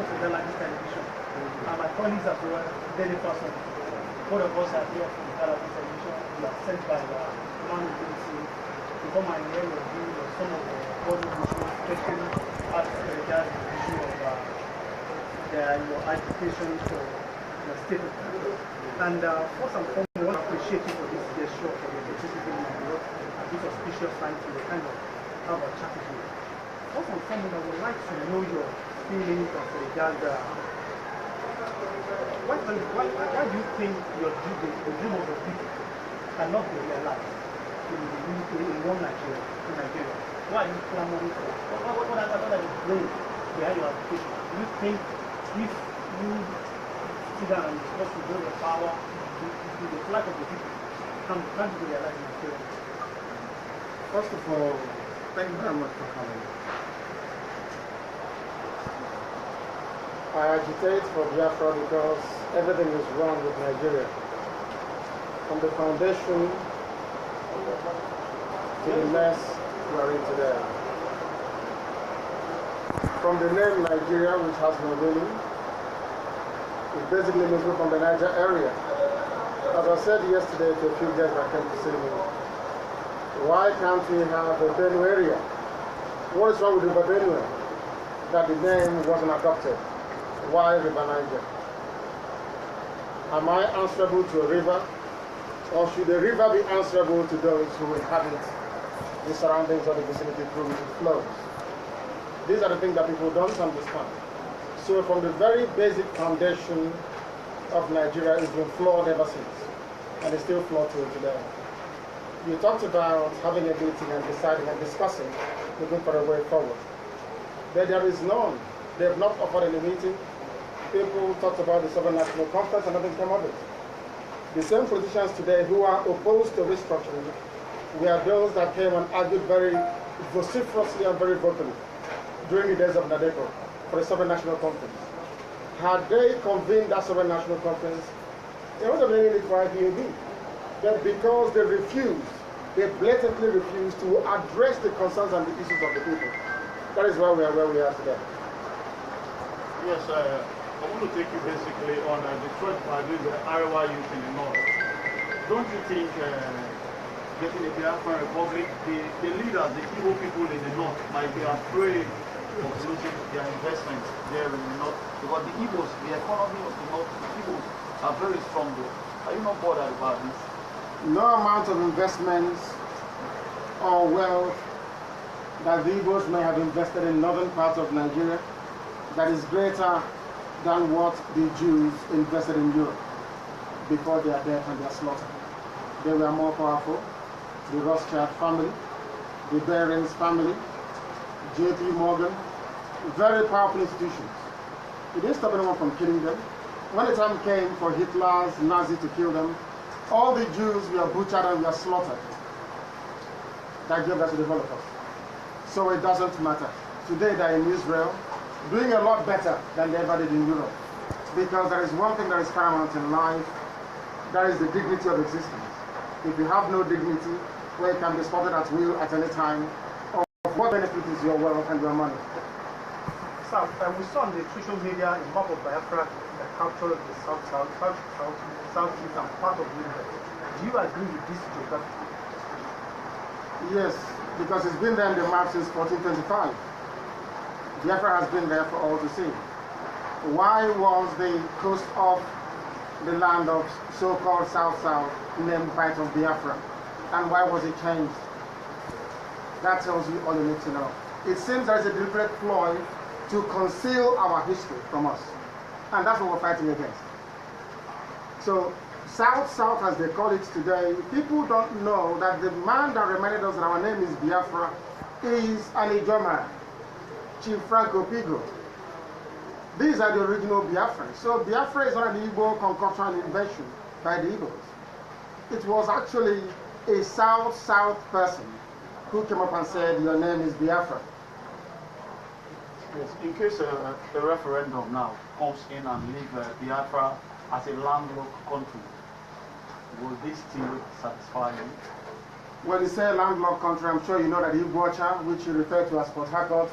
because of the Live television. And my colleagues as well, daily person. Both of us are here from the Live television. We are sent by the man to come and hear your views of some of the body issues, especially as regards the issue of your agitation for the state of Kanu. And first and foremost, I want to appreciate you for this gesture, for your participating in this auspicious time to kind of have a chat with you. First and foremost, I would like to know your feelings as regards why do you think the dream of the people cannot be realized in one Nigeria, in Nigeria? Why are you clamoring for? What are the brains behind your application? Do you think if you sit down and discuss with the power, the flag of the people can't be realized in Nigeria? First of all, thank you very much for coming. I agitate for Biafra because everything is wrong with Nigeria. From the foundation to the mess we are in today. From the name Nigeria, which has no meaning, it basically means we're from the Niger area. As I said yesterday to a few guests that came to see me, why can't we have a Benue area? What is wrong with River Benue? That the name wasn't adopted. Why River Niger? Am I answerable to a river? Or should the river be answerable to those who inhabit the surroundings of the vicinity through which it flows? These are the things that people don't understand. So from the very basic foundation of Nigeria, it's been flawed ever since. And it's still flawed till today. You talked about having a meeting and deciding and discussing, looking for a way forward. But there is none. They have not offered any meeting. People talked about the Sovereign National Conference and nothing came of it. The same politicians today who are opposed to restructuring were those that came and argued very vociferously and very vocally during the days of Nadeko for the Sovereign National Conference. Had they convened that Sovereign National Conference, it would have been needed for IPOB. But because they refused, they blatantly refused to address the concerns and the issues of the people. That is why we are where we are today. Yes, I want to take you basically on the threat by the Arewa youth in the north. Don't you think getting a Biafran Republic, the leaders, the Igbo people in the north might be afraid of losing their investments there in the north? Because the Igbos, the economy of the north, the Igbos are very strong though. Are you not bothered about this? No amount of investments or wealth that the Igbos may have invested in northern parts of Nigeria that is greater than what the Jews invested in Europe before their death and their slaughter. They were more powerful. The Rothschild family, the Barings family, J.P. Morgan, very powerful institutions. It didn't stop anyone from killing them. When the time came for Hitler's Nazi to kill them, all the Jews were butchered and were slaughtered. That gave us to the Holocaust. So it doesn't matter. Today they're in Israel, doing a lot better than they ever did in Europe. Because there is one thing that is paramount in life, that is the dignity of existence. If you have no dignity, where you can be spotted at will at any time, of what benefit is your wealth and your money? Sir, we saw on the social media a map of Biafra that captured the southeast and part of India. Do you agree with this geography? Yes, because it's been there in the map since 1425. Biafra has been there for all to see. Why was the coast of the land of so-called South-South named Bight of Biafra? And why was it changed? That tells you all you need to know. It seems there is a deliberate ploy to conceal our history from us. And that's what we're fighting against. So, South-South as they call it today, people don't know that the man that reminded us that our name is Biafra is an Ijaw man, Chief Franco Pigo. These are the original Biafrans. So Biafra is not an Igbo concoction invention by the Igbos. It was actually a South-South person who came up and said, your name is Biafra. Yes, in case a referendum now comes in and leave Biafra as a landlocked country, will this still satisfy you? When you say landlocked country, I'm sure you know that Igbocha, which you refer to as Port Harcourt,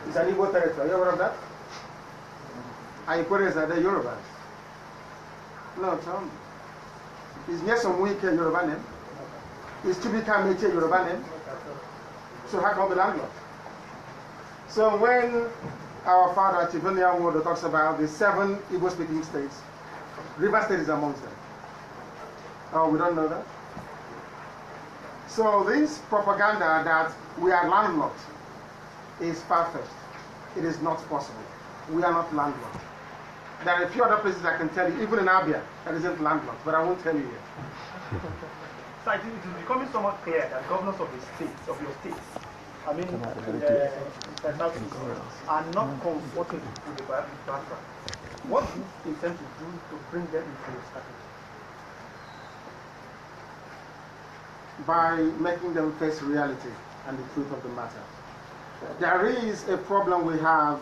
is an Igbo territory. Are you aware of that? Aikweres are the Yorubas. No, Tom. Is Nyesomwike Yoruba name? Is Chubika Meche Yoruba name? So how come the landlord? So when our father Chibunia Wodo talks about the 7 Igbo-speaking states, River State is amongst them. Oh, we don't know that? So this propaganda that we are landlocked is far-fetched. It is not possible. We are not landlocked. There are a few other places I can tell you, even in Abia, that isn't landlocked, but I won't tell you yet. So I think it is becoming somewhat clear that governors of the states, of your states, I mean, are not comfortable with the Biafra. What do you intend to do to bring them into your strategy? By making them face reality and the truth of the matter. There is a problem we have,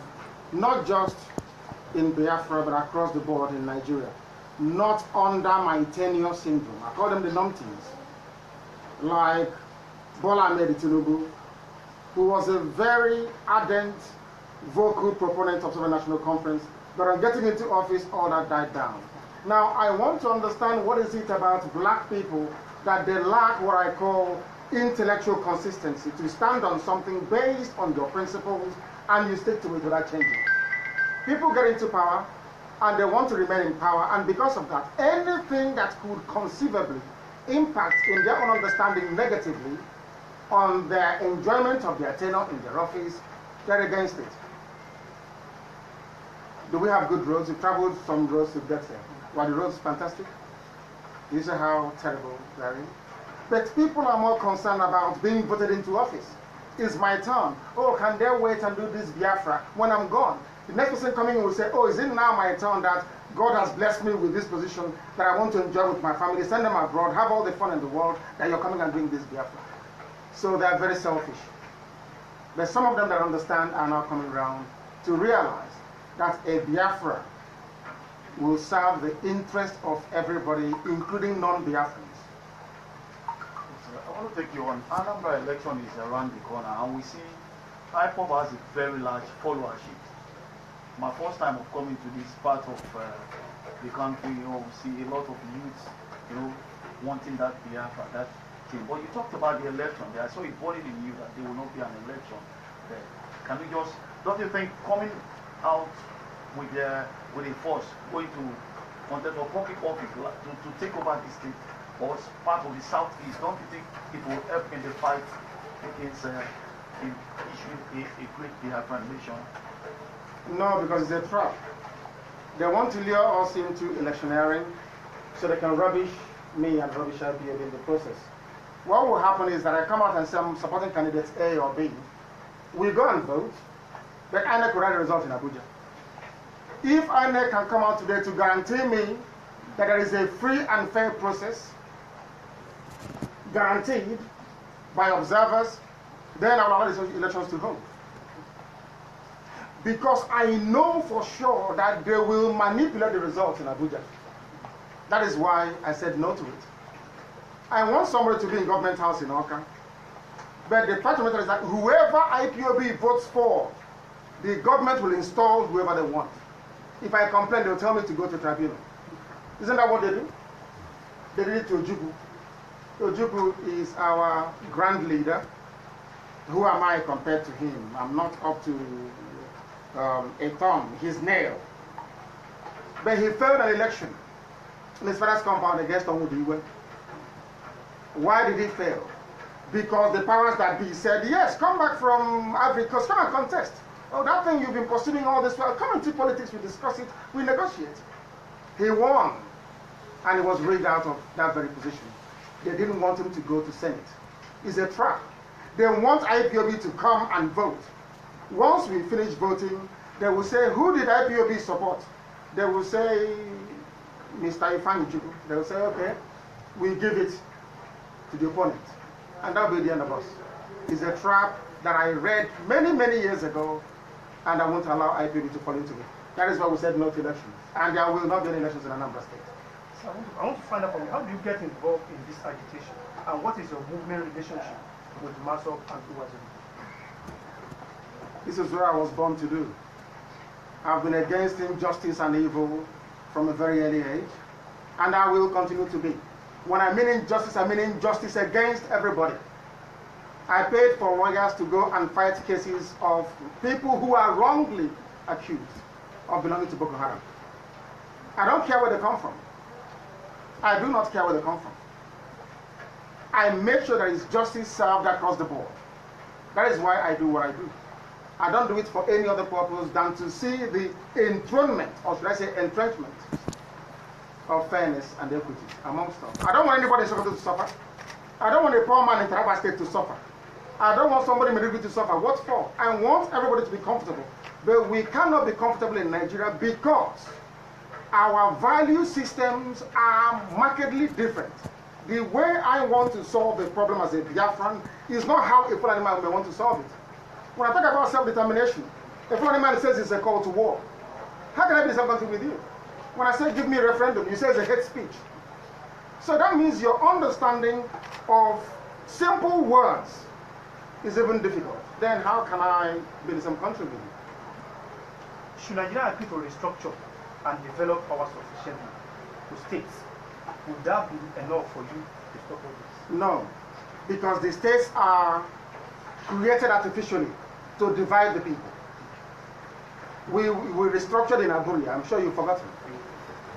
not just in Biafra, but across the board in Nigeria. Not under my tenure syndrome. I call them the numpties. Like Bola Ahmed Tinubu, who was a very ardent, vocal proponent of the National Conference, but on getting into office, all that died down. Now, I want to understand what is it about black people that they lack what I call intellectual consistency, to stand on something based on your principles and you stick to it without changing. People get into power and they want to remain in power, and because of that, anything that could conceivably impact in their own understanding negatively on their enjoyment of their tenure in their office, they're against it. Do we have good roads? We've traveled some roads to get here. Were the roads fantastic? You see how terrible they are. But people are more concerned about being voted into office. It's my turn. Oh, can they wait and do this Biafra when I'm gone? The next person coming will say, oh, is it now my turn that God has blessed me with this position that I want to enjoy with my family, send them abroad, have all the fun in the world, that you're coming and doing this Biafra. So they're very selfish. But some of them that understand are now coming around to realize that a Biafra will serve the interest of everybody, including non-Biafrans. I want to take you on. Anambra election is around the corner, and we see IPOB has a very large followership. My first time of coming to this part of the country, we see a lot of youths, wanting that Biafra, that thing. But you talked about the election there. I saw it burning in you that there will not be an election there. Can you just, don't you think coming out with a force, going to contest for public office to take over this state, or part of the southeast, don't you think it will help in the fight against in issuing a great Biafran nation? No, because it's a trap. They want to lure us into electioneering so they can rubbish me and rubbish IPOB in the process. What will happen is that I come out and say I'm supporting candidates A or B. We go and vote, but INEC will write the result in Abuja. If INEC can come out today to guarantee me that there is a free and fair process, guaranteed by observers, then I will allow the elections to hold. Because I know for sure that they will manipulate the results in Abuja. That is why I said no to it. I want somebody to be in government house in Akan. But the fact of the matter is that whoever IPOB votes for, the government will install whoever they want. If I complain, they'll tell me to go to tribunal. Isn't that what they do? They did it to Ojukwu. Ojukwu is our grand leader. Who am I compared to him? I'm not up to a thumb, his nail. But he failed an election in his father's compound against Onwudiwe. Why did he fail? Because the powers that be said, yes, come back from Africa, come and contest. Oh, that thing you've been pursuing all this while, come into politics, we discuss it, we negotiate. He won, and he was rigged out of that very position. They didn't want him to go to Senate. It's a trap. They want IPOB to come and vote. Once we finish voting, they will say, who did IPOB support? They will say, Mr. Ifeanyi. They will say, okay, we give it to the opponent. And that will be the end of us. It's a trap that I read many, many years ago, and I won't allow IPOB to fall into it. That is why we said no to elections. And there will not be any elections in Anambra State. So I want to find out from you, how do you get involved in this agitation? And what is your movement relationship with Masop and Uwazim? This is what I was born to do. I've been against injustice and evil from a very early age, and I will continue to be. When I mean injustice, I mean injustice against everybody. I paid for lawyers to go and fight cases of people who are wrongly accused of belonging to Boko Haram. I don't care where they come from. I do not care where they come from. I make sure there is justice served across the board. That is why I do what I do. I don't do it for any other purpose than to see the enthronement, or should I say entrenchment, of fairness and equity amongst us. I don't want anybody in Sarkodie to suffer. I don't want a poor man in Taraba State to suffer. I don't want somebody in Meduguri to suffer. What for? I want everybody to be comfortable. But we cannot be comfortable in Nigeria because our value systems are markedly different. The way I want to solve the problem as a Biafran is not how a Fulani man may want to solve it. When I talk about self-determination, a Fulani man says it's a call to war. How can I be self-confident with you? When I say give me a referendum, you say it's a hate speech. So that means your understanding of simple words is even difficult. Then how can I be in some country with you? Should Nigeria agree to restructure and develop powers sufficiently to states? Would that be enough for you to stop all this? No, because the states are created artificially to divide the people. We restructured in Aburi. I'm sure you've forgotten.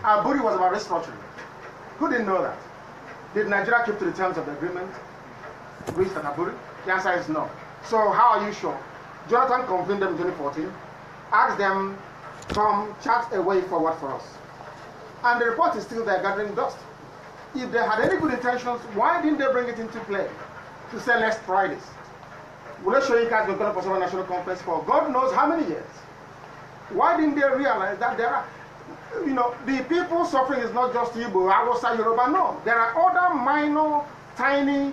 Aburi was about restructuring. Who didn't know that? Did Nigeria keep to the terms of the agreement reached at Aburi? The answer is no. So how are you sure? Jonathan convened them in 2014, asked them, come chat a way forward for us. And the report is still there gathering dust. If they had any good intentions, why didn't they bring it into play to say let's try this? Will they show you guys we're going to pursue a national conference for God knows how many years? Why didn't they realize that there are, the people suffering is not just Igbo, Hausa, Yoruba, no. There are other minor, tiny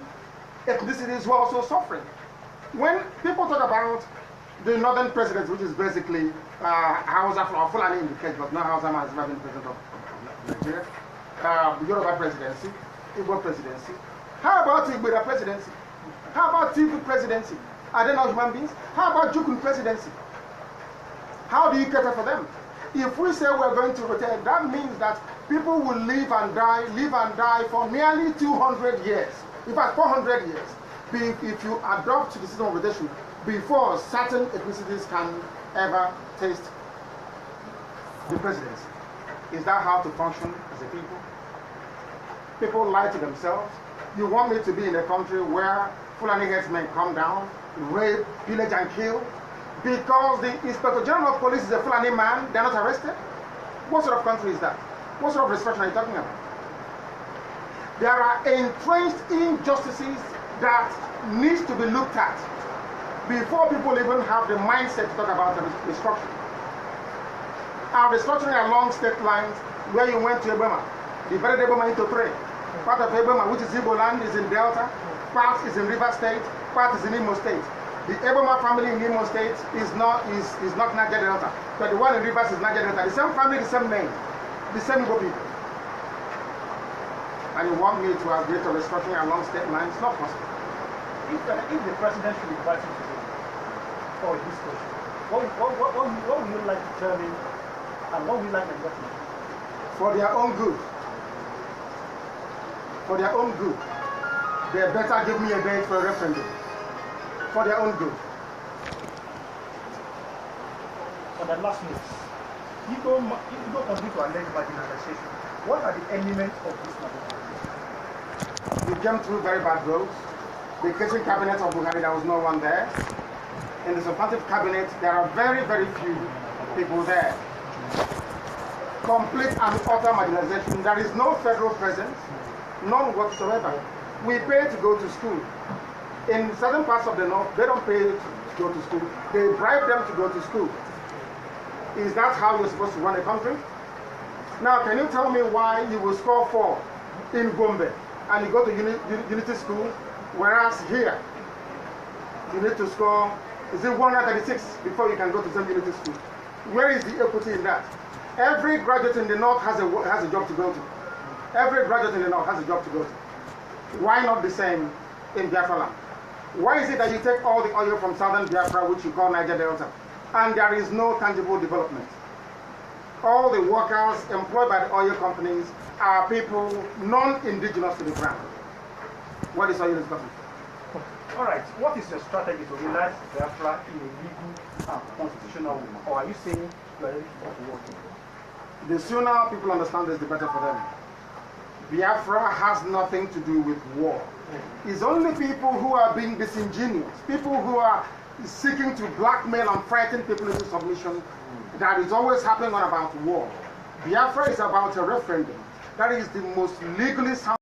ethnicities who are also suffering. When people talk about the northern president, which is basically Hausa or Fulani in the case, but not Hausa man has never been president of Nigeria, Yoruba presidency, Igbo presidency. How about Igbo presidency? How about Tifu presidency? Are they not human beings? How about Jukun presidency? How do you cater for them? If we say we're going to rotate, that means that people will live and die for nearly 200 years. In fact, 400 years. If you adopt the system of rotation before certain ethnicities can ever taste the presidency. Is that how to function as a people? People lie to themselves. You want me to be in a country where Fulani headsmen come down, rape, pillage and kill? Because the Inspector General of Police is a Fulani man, they're not arrested? What sort of country is that? What sort of restriction are you talking about? There are entrenched injustices that needs to be looked at before people even have the mindset to talk about the restructuring. Our restructuring along state lines, where you went to Ebema, divided Ebema into three. Part of Ebema, which is Igbo land, is in Delta, part is in River State, part is in Imo State. The Ebema family in Imo State is not Niger Delta, but the one in Rivers is Niger Delta. The same family, the same name, the same Igbo people. And you want me to agree to restructuring along state lines? It's not possible. If the president should invite you today for a discussion, what would you like to tell him, and what would you like to get him? For their own good. For their own good. They better give me a date for a referendum. For their own good. On the last note, you go continue to allege marginalization. What are the elements of this marginalization? We came through very bad roads. The kitchen cabinet of Buhari, there was no one there. In the substantive cabinet, there are very, very few people there. Complete and utter marginalization. There is no federal presence, none whatsoever. We pay to go to school. In certain parts of the north, they don't pay to go to school. They bribe them to go to school. Is that how you're supposed to run a country? Now, can you tell me why you will score 4 in Gombe and you go to Unity School, whereas here, you need to score, is it 136 before you can go to some Unity School? Where is the equity in that? Every graduate in the north has a job to go to. Every graduate in the north has a job to go to. Why not the same in Biafra land? Why is it that you take all the oil from southern Biafra, which you call Niger Delta, and there is no tangible development? all the workers employed by the oil companies are people non-indigenous to the ground. What is our government? All right. What is your strategy to realize Biafra in a legal and constitutional way? Or are you saying you are ready to work? The sooner people understand this, the better for them. Biafra has nothing to do with war. It's only people who are being disingenuous, people who are seeking to blackmail and frighten people into submission, that is always happening on about war. Biafra is about a referendum. That is the most legally sound.